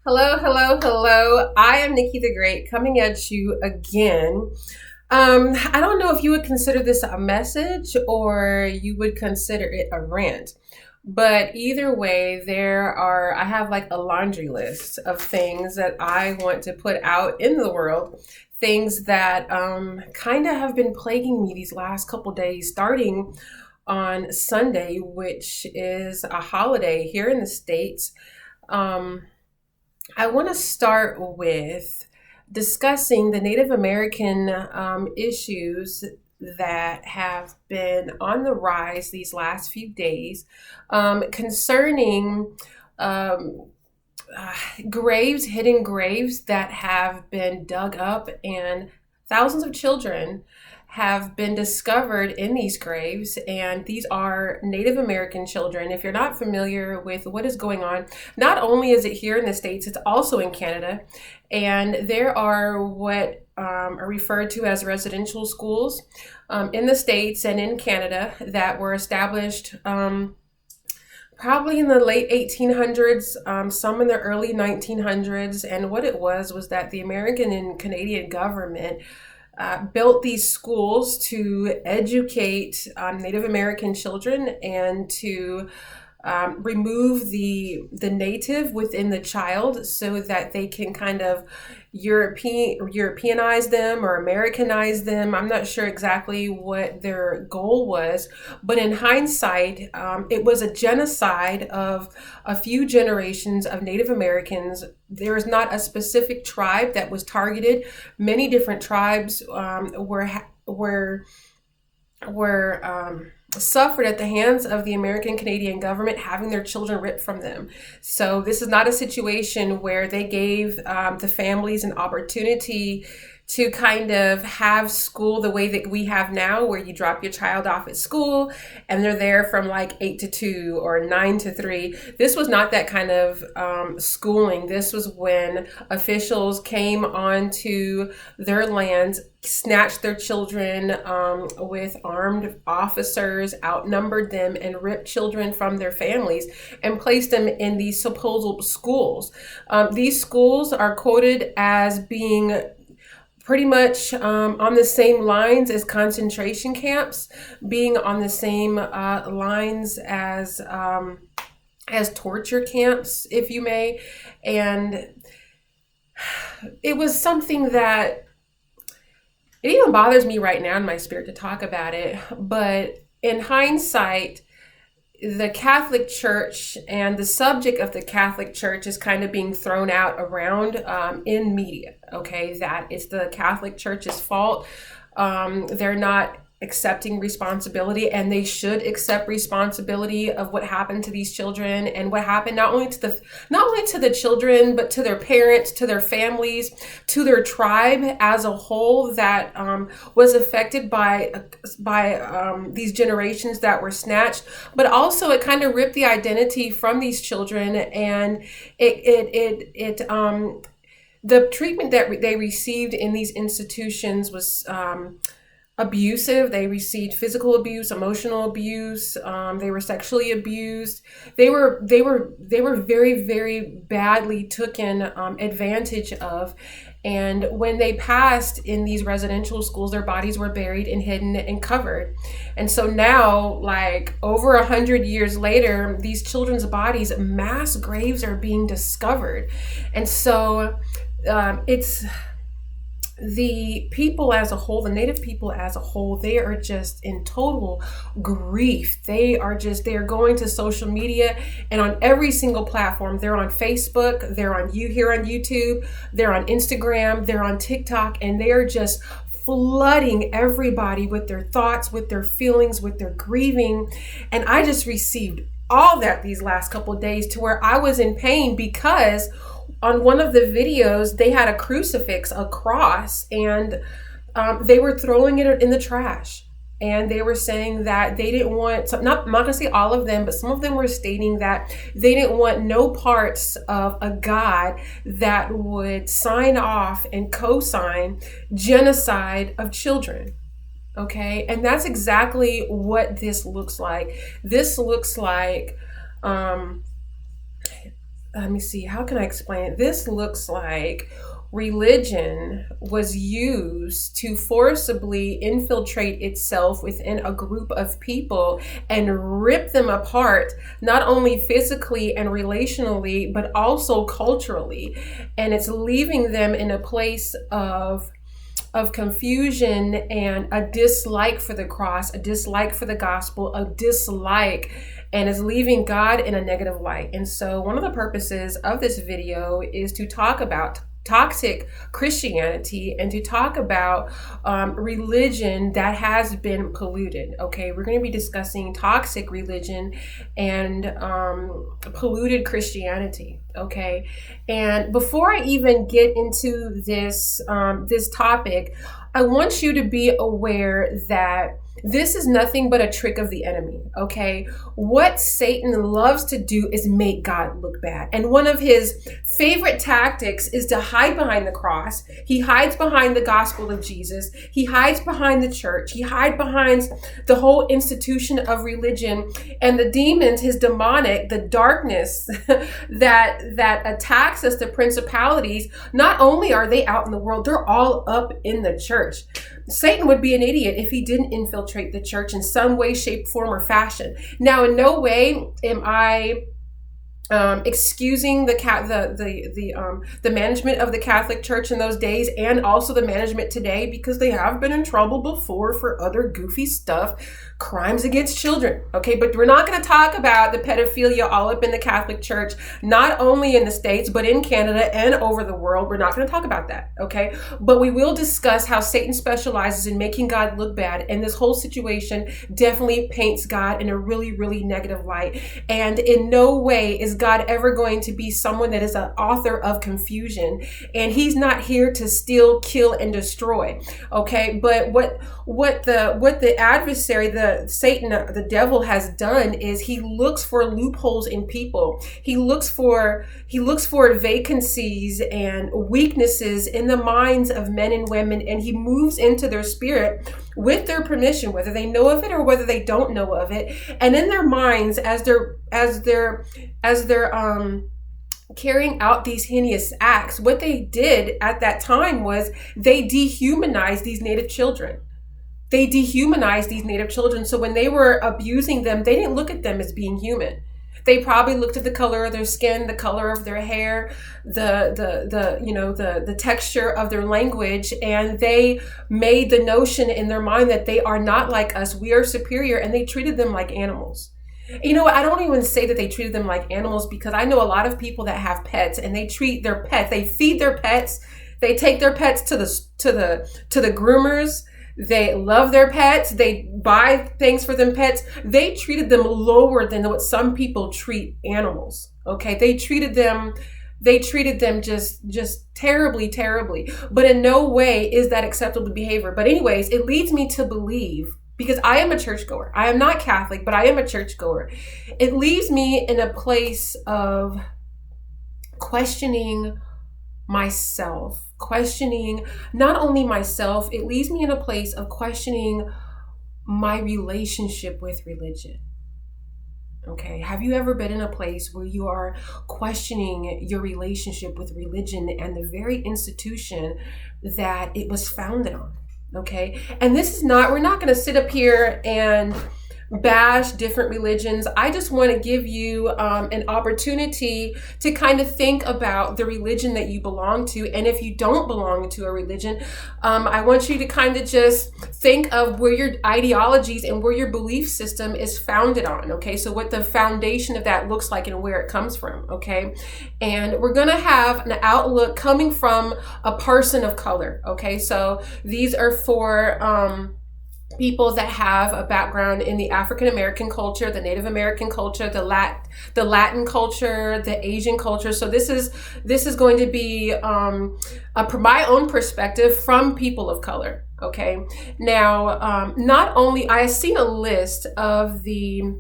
Hello, hello, hello. I am Nikki the Great coming at you again. I don't know if you would consider this a message or you would consider it a rant. But either way, I have like a laundry list of things that I want to put out in the world, things that kind of have been plaguing me these last couple days, starting on Sunday, which is a holiday here in the States. Um, I want to start with discussing the Native American issues that have been on the rise these last few days concerning um, uh, hidden graves that have been dug up, and thousands of children have been discovered in these graves. And these are Native American children. If you're not familiar with what is going on, not only is it here in the States, it's also in Canada. And there are what are referred to as residential schools in the States and in Canada that were established. Probably in the late 1800s, some in the early 1900s. And what it was that the American and Canadian government built these schools to educate Native American children and to remove the native within the child so that they can kind of Europeanize them or Americanize them. I'm not sure exactly what their goal was, but in hindsight, it was a genocide of a few generations of Native Americans. There is not a specific tribe that was targeted. Many different tribes were suffered at the hands of the American Canadian government, having their children ripped from them. So this is not a situation where they gave the families an opportunity to kind of have school the way that we have now, where you drop your child off at school and they're there from like 8 to 2 or 9 to 3. This was not that kind of schooling. This was when officials came onto their lands, snatched their children with armed officers, outnumbered them, and ripped children from their families and placed them in these supposed schools. These schools are quoted as being pretty much on the same lines as concentration camps, being on the same lines as torture camps, if you may. And it was something that it even bothers me right now in my spirit to talk about it. But in hindsight, the Catholic Church and the subject of the Catholic Church is kind of being thrown out around in media. Okay, that is the Catholic Church's fault. They're not accepting responsibility, and they should accept responsibility of what happened to these children and what happened not only to the children, but to their parents, to their families, to their tribe as a whole that was affected by these generations that were snatched. But also it kind of ripped the identity from these children, and the treatment that they received in these institutions was abusive. They received physical abuse, emotional abuse. They were sexually abused. They were very, very badly taken advantage of. And when they passed in these residential schools, their bodies were buried and hidden and covered. And so now, like over 100 years later, these children's bodies, mass graves are being discovered. And so it's the people as a whole, the Native people as a whole, they are just in total grief. They are going to social media, and on every single platform. They're on Facebook, they're on YouTube, they're on Instagram, they're on TikTok, and they are just flooding everybody with their thoughts, with their feelings, with their grieving. And I just received all that these last couple of days, to where I was in pain, because on one of the videos, they had a crucifix, a cross, and they were throwing it in the trash. And they were saying that they didn't want, I'm not going to say all of them, but some of them were stating that they didn't want no parts of a God that would sign off and co-sign genocide of children. Okay, and that's exactly what this looks like. This looks like let me see, how can I explain it? This looks like religion was used to forcibly infiltrate itself within a group of people and rip them apart, not only physically and relationally, but also culturally. And it's leaving them in a place of confusion and a dislike for the cross, a dislike for the gospel, a dislike, and is leaving God in a negative light. And so one of the purposes of this video is to talk about toxic Christianity and to talk about religion that has been polluted. Okay, we're going to be discussing toxic religion and polluted Christianity. Okay, and before I even get into this this topic, I want you to be aware that this is nothing but a trick of the enemy, okay? What Satan loves to do is make God look bad. And one of his favorite tactics is to hide behind the cross. He hides behind the gospel of Jesus. He hides behind the church. He hides behind the whole institution of religion. And the demons, his demonic, the darkness that attacks us, the principalities, not only are they out in the world, they're all up in the church. Satan would be an idiot if he didn't infiltrate the church in some way, shape, form, or fashion. Now, in no way am I excusing the management of the Catholic Church in those days, and also the management today, because they have been in trouble before for other goofy stuff, crimes against children. Okay, but we're not going to talk about the pedophilia all up in the Catholic Church, not only in the States, but in Canada and over the world. We're not going to talk about that. Okay, but we will discuss how Satan specializes in making God look bad, and this whole situation definitely paints God in a really, really negative light. And in no way is God ever going to be someone that is an author of confusion, and he's not here to steal, kill, and destroy. Okay, but what the adversary, the Satan, the devil, has done is he looks for loopholes in people. He looks for vacancies and weaknesses in the minds of men and women, and he moves into their spirit with their permission, whether they know of it or whether they don't know of it. And in their minds, as they're carrying out these heinous acts, what they did at that time was they dehumanized these Native children. They dehumanized these Native children. So when they were abusing them, they didn't look at them as being human. They probably looked at the color of their skin, the color of their hair, the texture of their language, and they made the notion in their mind that they are not like us. We are superior, and they treated them like animals. You know what? I don't even say that they treated them like animals, because I know a lot of people that have pets, and they treat their pets. They feed their pets. They take their pets to the groomers. They love their pets. They buy things for them pets. They treated them lower than what some people treat animals. Okay, they treated them just terribly, terribly. But in no way is that acceptable behavior. But anyways, it leads me to believe, because I am a churchgoer. I am not Catholic, but I am a churchgoer. It leaves me in a place of questioning myself, questioning not only myself, it leaves me in a place of questioning my relationship with religion. Okay, have you ever been in a place where you are questioning your relationship with religion and the very institution that it was founded on? Okay, and this is not, we're not going to sit up here and bash different religions. I just want to give you an opportunity to kind of think about the religion that you belong to. And if you don't belong to a religion, I want you to kind of just think of where your ideologies and where your belief system is founded on. Okay, so what the foundation of that looks like and where it comes from. Okay, and we're going to have an outlook coming from a person of color. Okay, so these are for people that have a background in the African American culture, the Native American culture, the Latin culture, the Asian culture. So this is going to be my own perspective from people of color. Okay. Now, not only I have seen a list of the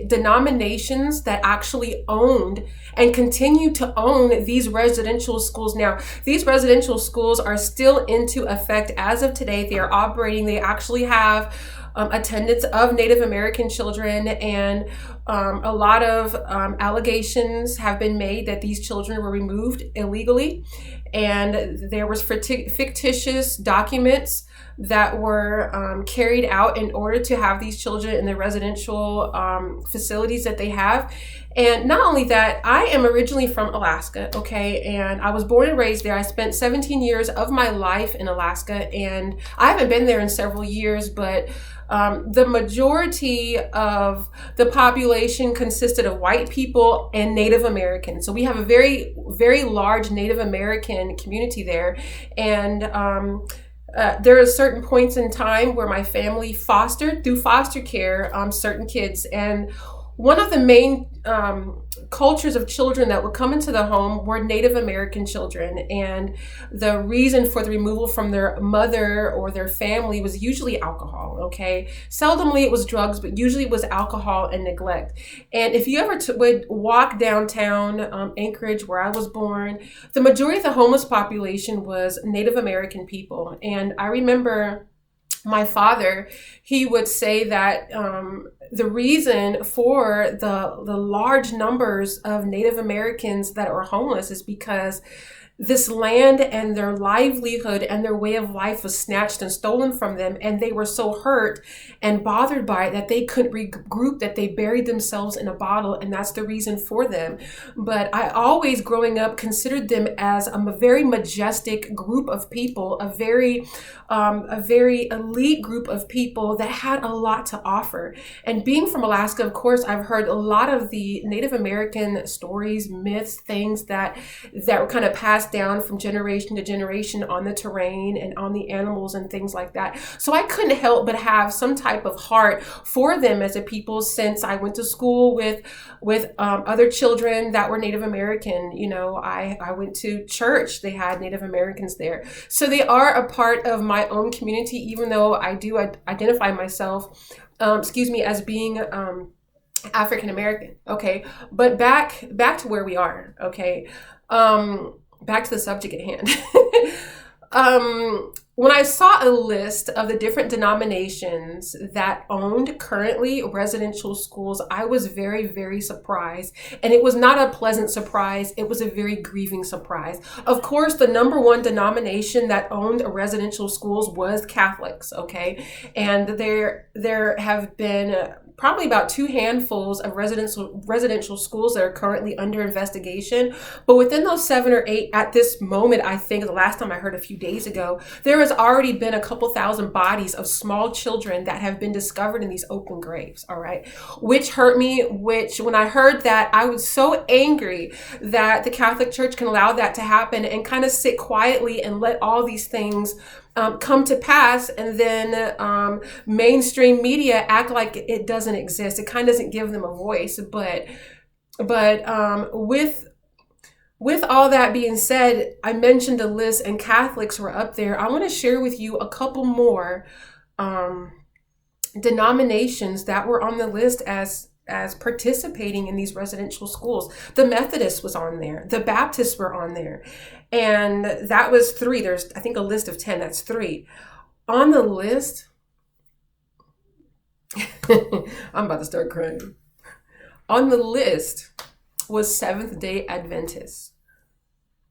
denominations that actually owned and continue to own these residential schools. Now, these residential schools are still into effect as of today. They are operating. They actually have attendance of Native American children, and A lot of allegations have been made that these children were removed illegally, and there was fictitious documents that were carried out in order to have these children in the residential facilities that they have. And not only that, I am originally from Alaska, okay, and I was born and raised there. I spent 17 years of my life in Alaska, and I haven't been there in several years, but the majority of the population consisted of white people and Native Americans. So we have a very, very large Native American community there. And there are certain points in time where my family fostered, through foster care, certain kids. And one of the main cultures of children that would come into the home were Native American children. And the reason for the removal from their mother or their family was usually alcohol, okay? Seldomly it was drugs, but usually it was alcohol and neglect. And if you ever would walk downtown Anchorage, where I was born, the majority of the homeless population was Native American people. And I remember my father, he would say that the reason for the large numbers of Native Americans that are homeless is because this land and their livelihood and their way of life was snatched and stolen from them, and they were so hurt and bothered by it that they couldn't regroup, that they buried themselves in a bottle, and that's the reason for them. But I always, growing up, considered them as a very majestic group of people, a very elite group of people that had a lot to offer. And being from Alaska, of course, I've heard a lot of the Native American stories, myths, things that were kind of passed down from generation to generation on the terrain and on the animals and things like that. So I couldn't help but have some type of heart for them as a people, since I went to school with other children that were Native American. You know, I went to church. They had Native Americans there. So they are a part of my own community, even though I do identify myself, as being African American. Okay. But back to where we are. Okay. Back to the subject at hand. When I saw a list of the different denominations that owned currently residential schools, I was very, very surprised. And it was not a pleasant surprise. It was a very grieving surprise. Of course, the number one denomination that owned residential schools was Catholics, okay? And there have been probably about 2 handfuls of residential schools that are currently under investigation. But within those 7 or 8 at this moment, I think the last time I heard a few days ago, there has already been a couple thousand bodies of small children that have been discovered in these open graves, all right? Which hurt me, when I heard that, I was so angry that the Catholic Church can allow that to happen and kind of sit quietly and let all these things come to pass, and then mainstream media act like it doesn't exist. It kind of doesn't give them a voice. But with all that being said, I mentioned a list, and Catholics were up there. I want to share with you a couple more denominations that were on the list as participating in these residential schools. The Methodists was on there. The Baptists were on there. And that was 3. There's, I think, a list of 10. That's 3. On the list, I'm about to start crying. On the list was Seventh-day Adventists.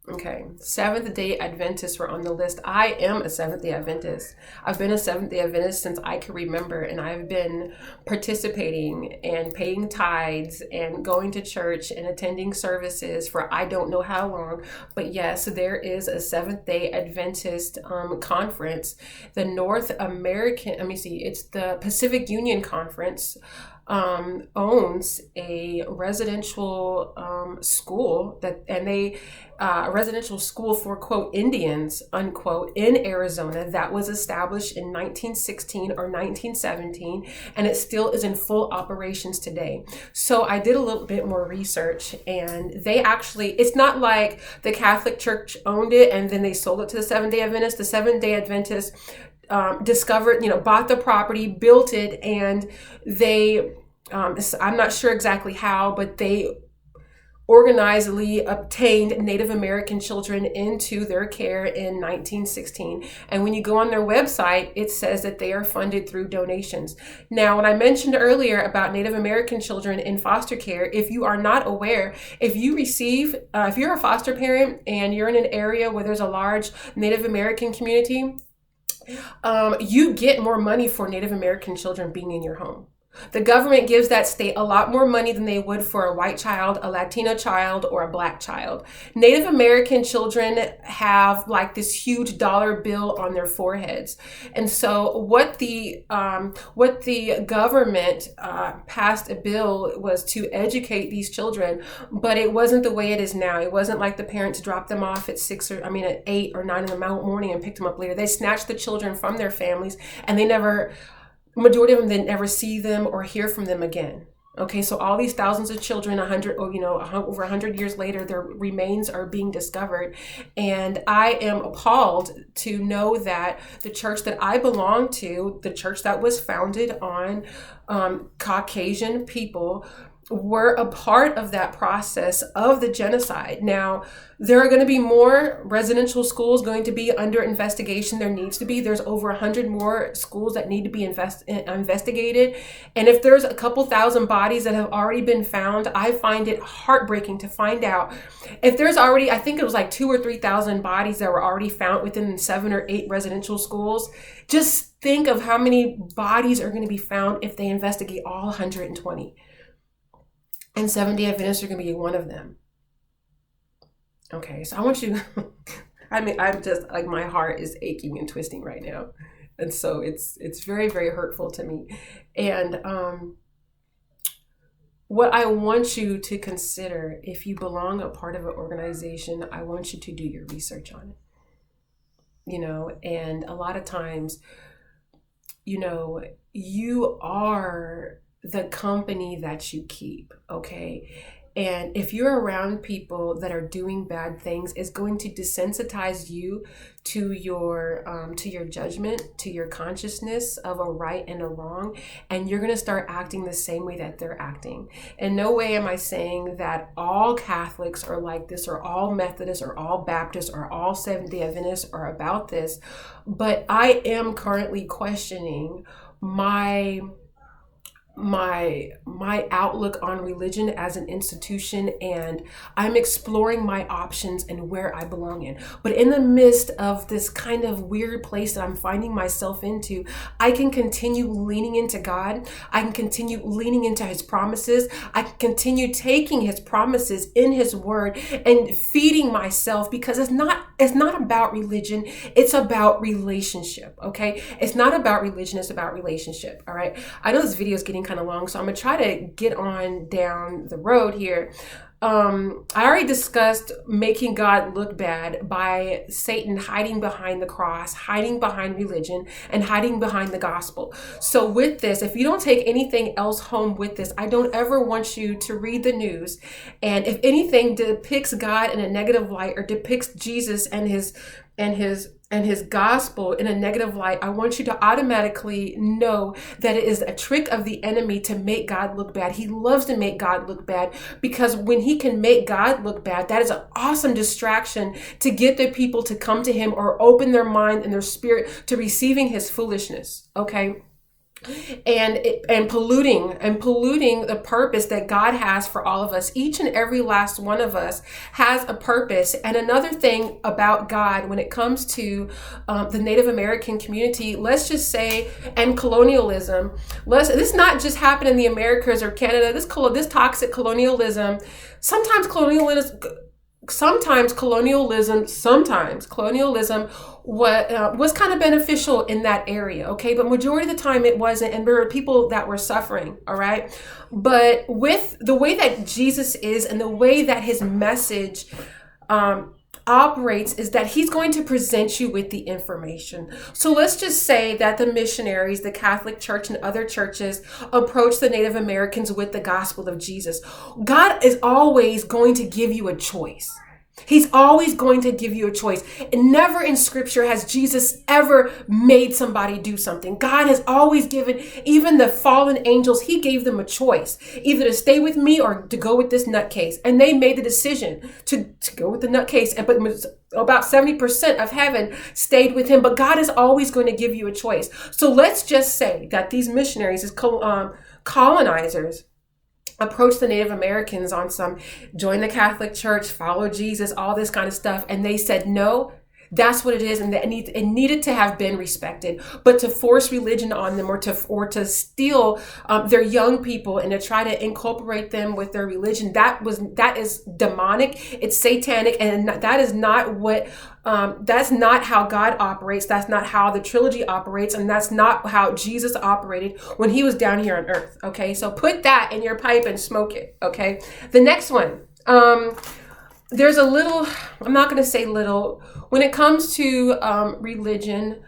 Okay, Seventh-day Adventists were on the list. I am a Seventh-day Adventist. I've been a Seventh-day Adventist since I can remember, and I've been participating and paying tithes and going to church and attending services for I don't know how long. But yes, there is a Seventh-day Adventist conference. The North American, it's the Pacific Union Conference owns a residential school a residential school for, quote, Indians, unquote, in Arizona that was established in 1916 or 1917, and it still is in full operations today. So I did a little bit more research, and they actually, it's not like the Catholic Church owned it and then they sold it to the Seventh-day Adventists. The Seventh-day Adventists discovered, bought the property, built it, and they, I'm not sure exactly how, but they organizedly obtained Native American children into their care in 1916. And when you go on their website, it says that they are funded through donations. Now, when I mentioned earlier about Native American children in foster care, if you are not aware, if you're a foster parent and you're in an area where there's a large Native American community, you get more money for Native American children being in your home. The government gives that state a lot more money than they would for a white child, a Latino child, or a black child. Native American children have like this huge dollar bill on their foreheads. And so what the government passed a bill was to educate these children, but it wasn't the way it is now. It wasn't like the parents dropped them off at 8 or 9 in the morning and picked them up later. They snatched the children from their families, and majority of them didn't ever see them or hear from them again. Okay, so all these thousands of children, over 100 years later, their remains are being discovered. And I am appalled to know that the church that I belong to, the church that was founded on Caucasian people, were a part of that process of the genocide. Now, there are going to be more residential schools going to be under investigation. There needs to be. There's over 100 more schools that need to be investigated. And if there's a couple thousand bodies that have already been found, I find it heartbreaking to find out. If there's already, I think it was like 2,000 or 3,000 bodies that were already found within 7 or 8 residential schools, just think of how many bodies are going to be found if they investigate all 120. And Seventh-day Adventists are going to be one of them. Okay, so I want you, I'm just like, my heart is aching and twisting right now. And so it's very, very hurtful to me. And what I want you to consider, if you belong a part of an organization, I want you to do your research on it. And a lot of times, you are the company that you keep, okay? And if you're around people that are doing bad things, it's going to desensitize you to your judgment, to your consciousness of a right and a wrong, and you're going to start acting the same way that they're acting. In no way am I saying that all Catholics are like this, or all Methodists, or all Baptists, or all Seventh-day Adventists are about this, but I am currently questioning my outlook on religion as an institution, and I'm exploring my options and where I belong in. But in the midst of this kind of weird place that I'm finding myself into, I can continue leaning into God. I can continue leaning into his promises. I can continue taking his promises in his word and feeding myself, because it's not about religion. It's about relationship. Okay. It's not about religion. It's about relationship. All right. I know this video is getting kind of long, so I'm gonna try to get on down the road here. I already discussed making God look bad by Satan hiding behind the cross, hiding behind religion, and hiding behind the gospel. So with this, if you don't take anything else home with this, I don't ever want you to read the news, and if anything depicts God in a negative light, or depicts Jesus and his gospel in a negative light, I want you to automatically know that it is a trick of the enemy to make God look bad. He loves to make God look bad, because when he can make God look bad, that is an awesome distraction to get the people to come to him, or open their mind and their spirit to receiving his foolishness. Okay. And polluting the purpose that God has for all of us. Each and every last one of us has a purpose. And another thing about God, when it comes to the Native American community, let's just say, and colonialism, this not just happen in the Americas or Canada. This toxic colonialism, sometimes colonialism was kind of beneficial in that area, okay? But majority of the time it wasn't, and there were people that were suffering, all right? But with the way that Jesus is, and the way that his message operates, is that he's going to present you with the information. So let's just say that the missionaries, the Catholic Church and other churches approach the Native Americans with the gospel of Jesus. God is always going to give you a choice. He's always going to give you a choice. And never in scripture has Jesus ever made somebody do something. God has always given, even the fallen angels, he gave them a choice, either to stay with me or to go with this nutcase. And they made the decision to go with the nutcase. But about 70% of heaven stayed with him. But God is always going to give you a choice. So let's just say that these missionaries, as colonizers, approached the Native Americans on some join the Catholic Church, follow Jesus, all this kind of stuff. And they said, no, that's what it is. And it needed to have been respected. But to force religion on them or to steal their young people and to try to incorporate them with their religion, that is demonic. It's satanic. And that is not what, that's not how God operates. That's not how the trilogy operates. And that's not how Jesus operated when he was down here on earth. Okay. So put that in your pipe and smoke it. Okay. The next one, there's a little, I'm not going to say little, when it comes to religion,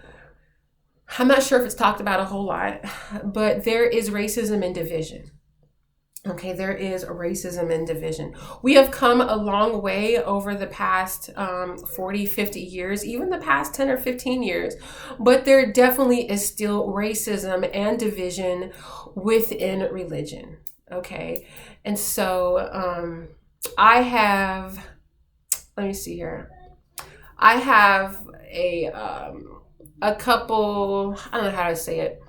I'm not sure if it's talked about a whole lot, but there is racism and division. Okay, there is racism and division. We have come a long way over the past 40, 50 years, even the past 10 or 15 years, but there definitely is still racism and division within religion. Okay, and so I have, let me see here. I have a couple, I don't know how to say it.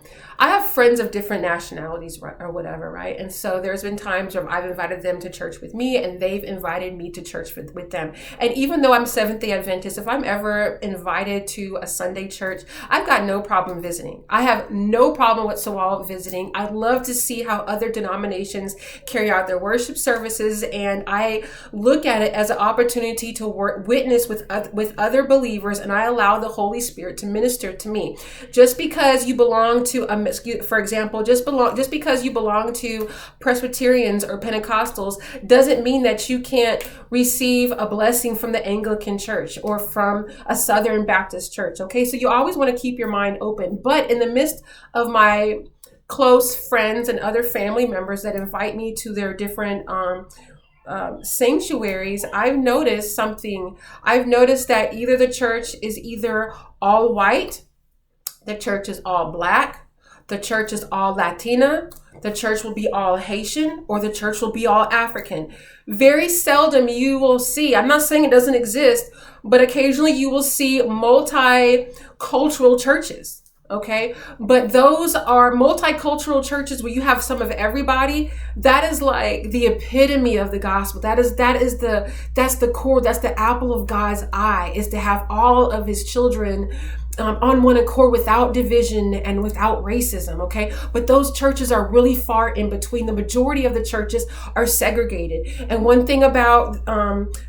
I have friends of different nationalities or whatever, right? And so there's been times where I've invited them to church with me and they've invited me to church with them. And even though I'm Seventh-day Adventist, if I'm ever invited to a Sunday church, I've got no problem visiting. I have no problem whatsoever visiting. I love to see how other denominations carry out their worship services. And I look at it as an opportunity to witness with other believers, and I allow the Holy Spirit to minister to me. Just because you belong to for example, just because you belong to Presbyterians or Pentecostals doesn't mean that you can't receive a blessing from the Anglican Church or from a Southern Baptist church. Okay, so you always want to keep your mind open. But in the midst of my close friends and other family members that invite me to their different sanctuaries, I've noticed something. I've noticed that either the church is either all white, the church is all black, the church is all Latina, the church will be all Haitian, or the church will be all African. Very seldom you will see, I'm not saying it doesn't exist, but occasionally you will see multicultural churches. Okay, but those are multicultural churches where you have some of everybody. That is like the epitome of the gospel. That's the core. That's the apple of God's eye, is to have all of his children on one accord, without division and without racism. Okay, but those churches are really far in between. The majority of the churches are segregated. And one thing about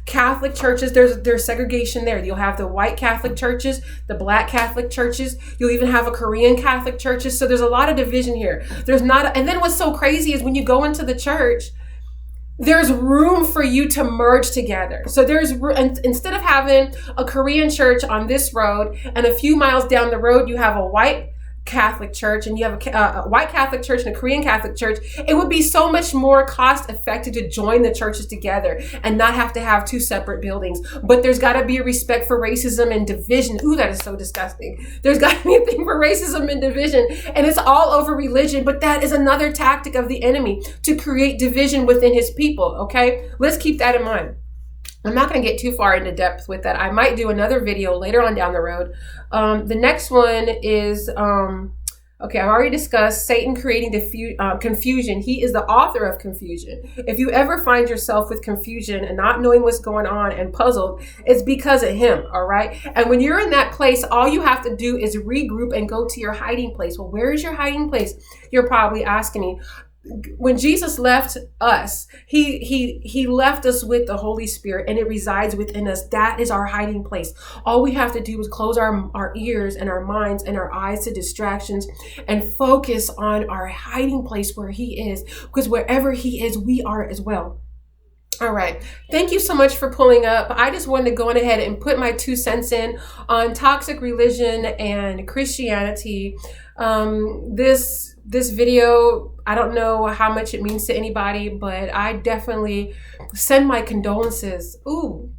Catholic churches, there's segregation there. You'll have the white Catholic churches, the black Catholic churches. You'll even have a Korean Catholic churches. So there's a lot of division here. And then what's so crazy is when you go into the church, there's room for you to merge together. So instead of having a Korean church on this road and a few miles down the road, you have a white Catholic church and you have a white Catholic church and a Korean Catholic church. It would be so much more cost effective to join the churches together and not have to have two separate buildings. But there's got to be a respect for racism and division. Ooh, that is so disgusting. There's got to be a thing for racism and division, and it's all over religion. But that is another tactic of the enemy to create division within his people. Okay, let's keep that in mind. I'm not going to get too far into depth with that. I might do another video later on down the road. The next one is, okay, I've already discussed Satan creating confusion. He is the author of confusion. If you ever find yourself with confusion and not knowing what's going on and puzzled, it's because of him, all right? And when you're in that place, all you have to do is regroup and go to your hiding place. Well, where is your hiding place? You're probably asking me. When Jesus left us, he left us with the Holy Spirit, and it resides within us. That is our hiding place. All we have to do is close our ears and our minds and our eyes to distractions and focus on our hiding place where he is, because wherever he is, we are as well. All right. Thank you so much for pulling up. I just wanted to go on ahead and put my 2 cents in on toxic religion and Christianity. This video, I don't know how much it means to anybody, but I definitely send my condolences. Ooh,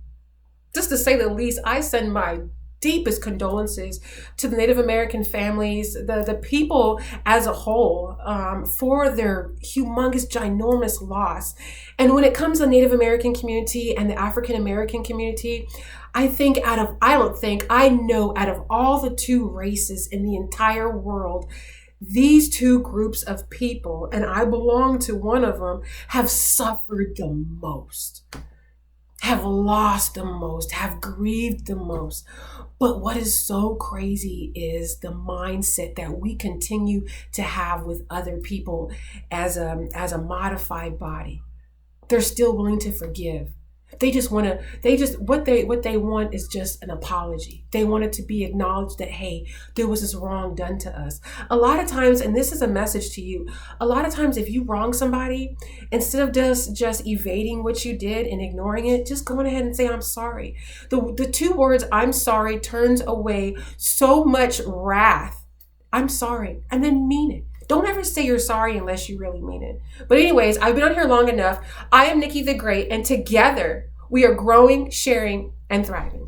just to say the least. I send my deepest condolences to the Native American families, the people as a whole, for their humongous, ginormous loss. And when it comes to the Native American community and the African American community, I know out of all the two races in the entire world, these two groups of people, and I belong to one of them, have suffered the most, have lost the most, have grieved the most. But what is so crazy is the mindset that we continue to have with other people as a modified body. They're still willing to forgive. What they want is just an apology. They want it to be acknowledged that, hey, there was this wrong done to us. A lot of times, and this is a message to you, a lot of times if you wrong somebody, instead of just evading what you did and ignoring it, just go ahead and say, I'm sorry. The two words, I'm sorry, turns away so much wrath. I'm sorry, and then mean it. Don't ever say you're sorry unless you really mean it. But anyways, I've been on here long enough. I am Nikki the Great, and together we are growing, sharing, and thriving.